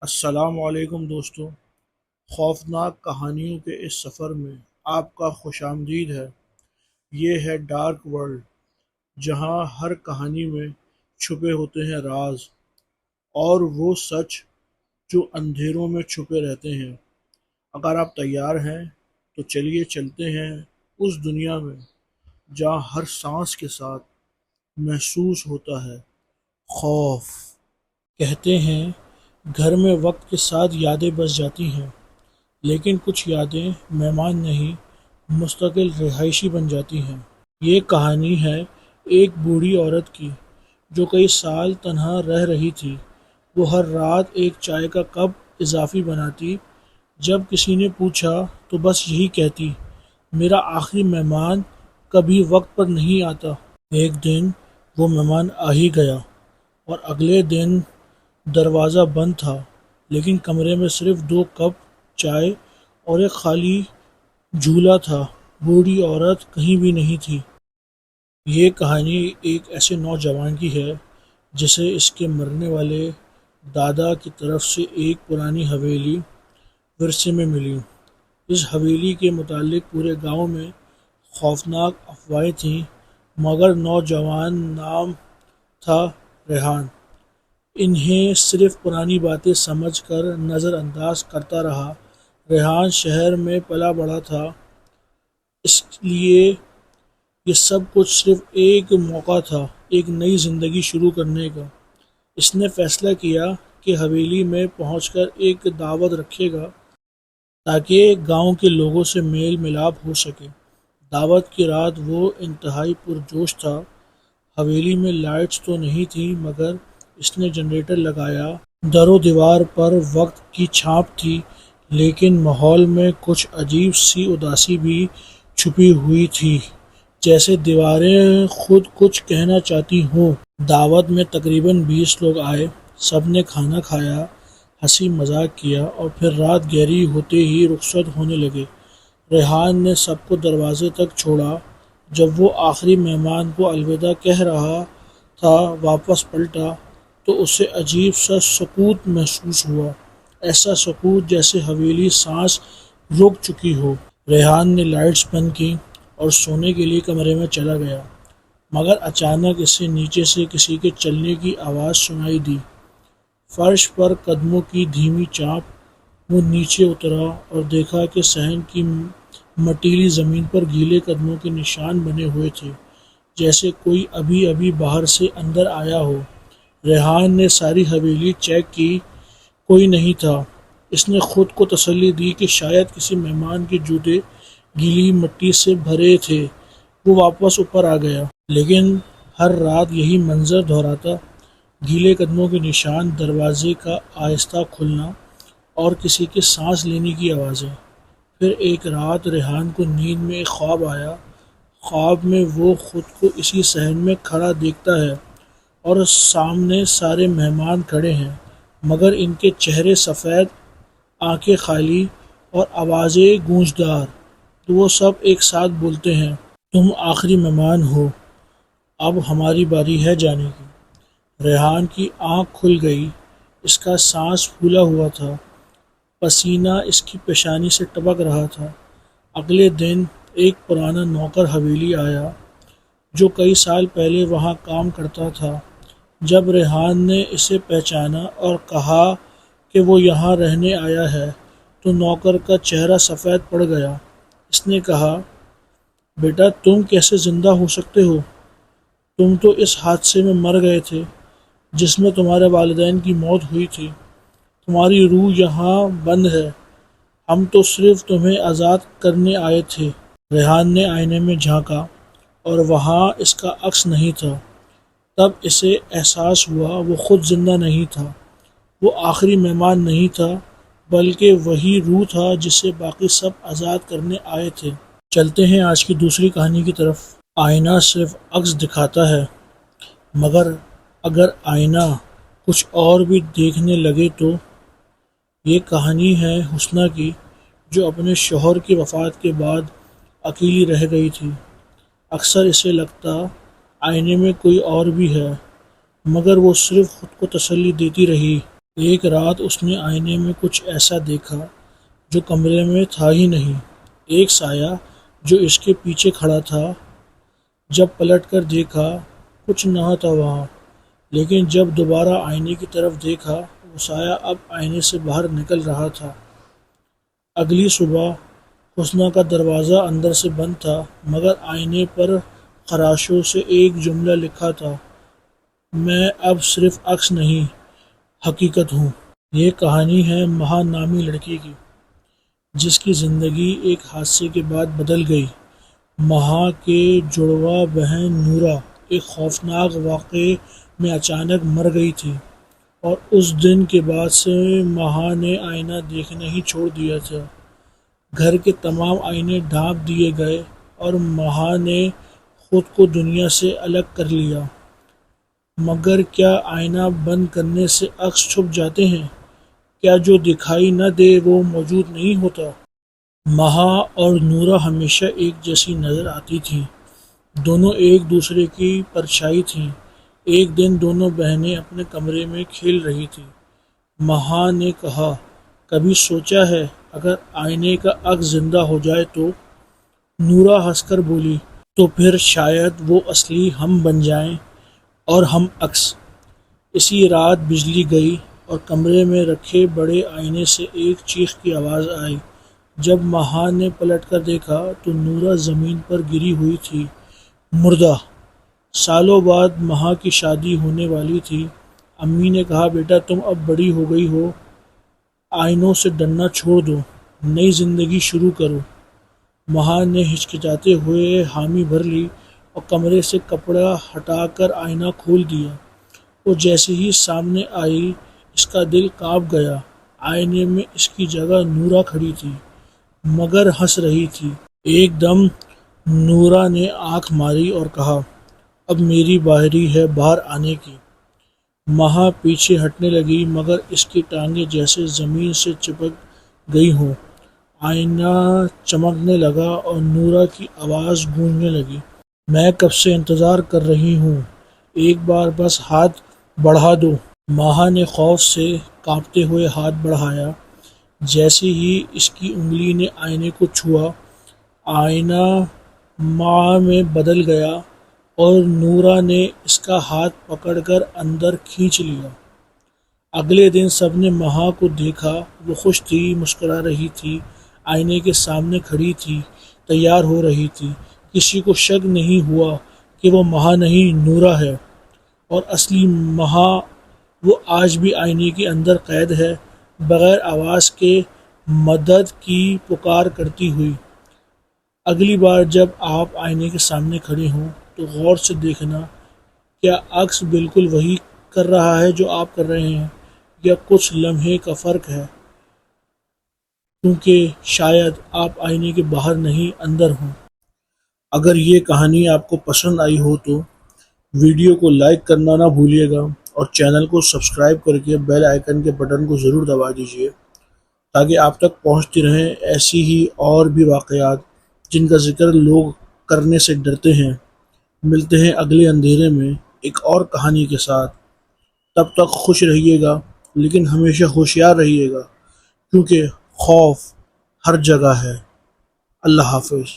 السلام علیکم دوستو، خوفناک کہانیوں کے اس سفر میں آپ کا خوش آمدید ہے۔ یہ ہے ڈارک ورلڈ، جہاں ہر کہانی میں چھپے ہوتے ہیں راز اور وہ سچ جو اندھیروں میں چھپے رہتے ہیں۔ اگر آپ تیار ہیں تو چلیے چلتے ہیں اس دنیا میں جہاں ہر سانس کے ساتھ محسوس ہوتا ہے خوف۔ کہتے ہیں گھر میں وقت کے ساتھ یادیں بس جاتی ہیں، لیکن کچھ یادیں مہمان نہیں، مستقل رہائشی بن جاتی ہیں۔ یہ کہانی ہے ایک بوڑھی عورت کی جو کئی سال تنہا رہ رہی تھی۔ وہ ہر رات ایک چائے کا کپ اضافی بناتی، جب کسی نے پوچھا تو بس یہی کہتی، میرا آخری مہمان کبھی وقت پر نہیں آتا۔ ایک دن وہ مہمان آ ہی گیا اور اگلے دن دروازہ بند تھا، لیکن کمرے میں صرف 2 کپ چائے اور ایک خالی جھولا تھا۔ بوڑھی عورت کہیں بھی نہیں تھی۔ یہ کہانی ایک ایسے نوجوان کی ہے جسے اس کے مرنے والے دادا کی طرف سے ایک پرانی حویلی ورثے میں ملی۔ اس حویلی کے متعلق پورے گاؤں میں خوفناک افواہیں تھیں، مگر نوجوان نام تھا ریحان۔ انہیں صرف پرانی باتیں سمجھ کر نظر انداز کرتا رہا۔ ریحان شہر میں پلا بڑھا تھا، اس لیے یہ سب کچھ صرف ایک موقع تھا، ایک نئی زندگی شروع کرنے کا۔ اس نے فیصلہ کیا کہ حویلی میں پہنچ کر ایک دعوت رکھے گا تاکہ گاؤں کے لوگوں سے میل ملاپ ہو سکے۔ دعوت کی رات وہ انتہائی پرجوش تھا۔ حویلی میں لائٹس تو نہیں تھی، مگر اس نے جنریٹر لگایا۔ در و دیوار پر وقت کی چھاپ تھی، لیکن ماحول میں کچھ عجیب سی اداسی بھی چھپی ہوئی تھی، جیسے دیواریں خود کچھ کہنا چاہتی ہوں۔ دعوت میں تقریباً 20 لوگ آئے، سب نے کھانا کھایا، ہنسی مذاق کیا اور پھر رات گہری ہوتے ہی رخصت ہونے لگے۔ ریحان نے سب کو دروازے تک چھوڑا۔ جب وہ آخری مہمان کو الوداع کہہ رہا تھا واپس پلٹا تو اسے عجیب سا سکوت محسوس ہوا، ایسا سکوت جیسے حویلی سانس روک چکی ہو۔ ریحان نے لائٹس بند کی اور سونے کے لیے کمرے میں چلا گیا، مگر اچانک اسے نیچے سے کسی کے چلنے کی آواز سنائی دی۔ فرش پر قدموں کی دھیمی چاپ۔ وہ نیچے اترا اور دیکھا کہ صحن کی مٹیلی زمین پر گیلے قدموں کے نشان بنے ہوئے تھے، جیسے کوئی ابھی ابھی باہر سے اندر آیا ہو۔ ریحان نے ساری حویلی چیک کی، کوئی نہیں تھا۔ اس نے خود کو تسلی دی کہ شاید کسی مہمان کے جوتے گیلی مٹی سے بھرے تھے۔ وہ واپس اوپر آ گیا، لیکن ہر رات یہی منظر دہراتا، گیلے قدموں کے نشان، دروازے کا آہستہ کھلنا اور کسی کے سانس لینے کی آوازیں۔ پھر ایک رات ریحان کو نیند میں ایک خواب آیا۔ خواب میں وہ خود کو اسی صحن میں کھڑا دیکھتا ہے اور سامنے سارے مہمان کھڑے ہیں، مگر ان کے چہرے سفید، آنکھیں خالی اور آوازیں گونجدار۔ تو وہ سب ایک ساتھ بولتے ہیں، تم آخری مہمان ہو، اب ہماری باری ہے جانے کی۔ ریحان کی آنکھ کھل گئی، اس کا سانس پھولا ہوا تھا، پسینہ اس کی پیشانی سے ٹپک رہا تھا۔ اگلے دن ایک پرانا نوکر حویلی آیا جو کئی سال پہلے وہاں کام کرتا تھا۔ جب ریحان نے اسے پہچانا اور کہا کہ وہ یہاں رہنے آیا ہے تو نوکر کا چہرہ سفید پڑ گیا۔ اس نے کہا، بیٹا تم کیسے زندہ ہو سکتے ہو؟ تم تو اس حادثے میں مر گئے تھے جس میں تمہارے والدین کی موت ہوئی تھی۔ تمہاری روح یہاں بند ہے، ہم تو صرف تمہیں آزاد کرنے آئے تھے۔ ریحان نے آئینے میں جھانکا اور وہاں اس کا عکس نہیں تھا۔ تب اسے احساس ہوا وہ خود زندہ نہیں تھا، وہ آخری مہمان نہیں تھا، بلکہ وہی روح تھا جسے باقی سب آزاد کرنے آئے تھے۔ چلتے ہیں آج کی دوسری کہانی کی طرف۔ آئینہ صرف عکس دکھاتا ہے، مگر اگر آئینہ کچھ اور بھی دیکھنے لگے تو۔ یہ کہانی ہے حسنہ کی، جو اپنے شوہر کی وفات کے بعد اکیلی رہ گئی تھی۔ اکثر اسے لگتا آئینے میں کوئی اور بھی ہے، مگر وہ صرف خود کو تسلی دیتی رہی ایک رات اس نے آئینے میں کچھ ایسا دیکھا جو کمرے میں تھا ہی نہیں، ایک سایہ جو اس کے پیچھے کھڑا تھا۔ جب پلٹ کر دیکھا کچھ نہ تھا وہاں، لیکن جب دوبارہ آئینے کی طرف دیکھا وہ سایہ اب آئینے سے باہر نکل رہا تھا۔ اگلی صبح حسنہ کا دروازہ اندر سے بند تھا، مگر آئینے پر خراشوں سے ایک جملہ لکھا تھا: میں اب صرف عکس نہیں، حقیقت ہوں۔ یہ کہانی ہے مہا نامی لڑکی کی، جس کی زندگی ایک حادثے کے بعد بدل گئی۔ مہا کے جڑواں بہن نورا ایک خوفناک واقعے میں اچانک مر گئی تھی، اور اس دن کے بعد سے مہا نے آئینہ دیکھنا ہی چھوڑ دیا تھا۔ گھر کے تمام آئینے ڈھانپ دیے گئے اور مہا نے خود کو دنیا سے الگ کر لیا۔ مگر کیا آئینہ بند کرنے سے عکس چھپ جاتے ہیں؟ کیا جو دکھائی نہ دے وہ موجود نہیں ہوتا؟ مہا اور نورا ہمیشہ ایک جیسی نظر آتی تھیں، دونوں ایک دوسرے کی پرچھائی تھیں۔ ایک دن دونوں بہنیں اپنے کمرے میں کھیل رہی تھیں۔ مہا نے کہا، کبھی سوچا ہے اگر آئینے کا عکس زندہ ہو جائے تو؟ نورا ہنس کر بولی، تو پھر شاید وہ اصلی ہم بن جائیں اور ہم عکس۔ اسی رات بجلی گئی اور کمرے میں رکھے بڑے آئینے سے ایک چیخ کی آواز آئی۔ جب مہا نے پلٹ کر دیکھا تو نورا زمین پر گری ہوئی تھی، مردہ۔ سالوں بعد مہا کی شادی ہونے والی تھی۔ امی نے کہا، بیٹا تم اب بڑی ہو گئی ہو، آئینوں سے ڈرنا چھوڑ دو، نئی زندگی شروع کرو۔ مہا نے ہچکچاتے ہوئے حامی بھر لی اور کمرے سے کپڑا ہٹا کر آئینہ کھول دیا۔ وہ جیسے ہی سامنے آئی اس کا دل کانپ گیا۔ آئینے میں اس کی جگہ نورا کھڑی تھی، مگر ہنس رہی تھی۔ ایک دم نورا نے آنکھ ماری اور کہا، اب میری باری ہے باہر آنے کی۔ مہا پیچھے ہٹنے لگی، مگر اس کی ٹانگیں جیسے زمین سے چپک گئی ہوں۔ آئینہ چمکنے لگا اور نورا کی آواز گونجنے لگی، میں کب سے انتظار کر رہی ہوں، ایک بار بس ہاتھ بڑھا دو۔ مہا نے خوف سے کانپتے ہوئے ہاتھ بڑھایا۔ جیسے ہی اس کی انگلی نے آئینے کو چھوا، آئینہ ماں میں بدل گیا اور نورا نے اس کا ہاتھ پکڑ کر اندر کھینچ لیا۔ اگلے دن سب نے مہا کو دیکھا، وہ خوش تھی، مسکرا رہی تھی، آئینے کے سامنے کھڑی تھی، تیار ہو رہی تھی۔ کسی کو شک نہیں ہوا کہ وہ مہا نہیں، نورا ہے، اور اصلی مہا وہ آج بھی آئینے کے اندر قید ہے، بغیر آواز کے مدد کی پکار کرتی ہوئی۔ اگلی بار جب آپ آئینے کے سامنے کھڑے ہوں تو غور سے دیکھنا، کیا عکس بالکل وہی کر رہا ہے جو آپ کر رہے ہیں، یا کچھ لمحے کا فرق ہے، کیونکہ شاید آپ آئینے کے باہر نہیں اندر ہوں۔ اگر یہ کہانی آپ کو پسند آئی ہو تو ویڈیو کو لائک کرنا نہ بھولیے گا، اور چینل کو سبسکرائب کر کے بیل آئیکن کے بٹن کو ضرور دبا دیجیے، تاکہ آپ تک پہنچتی رہیں ایسی ہی اور بھی واقعات جن کا ذکر لوگ کرنے سے ڈرتے ہیں۔ ملتے ہیں اگلے اندھیرے میں ایک اور کہانی کے ساتھ۔ تب تک خوش رہیے گا، لیکن ہمیشہ ہوشیار رہیے گا، کیونکہ خوف ہر جگہ ہے۔ اللہ حافظ۔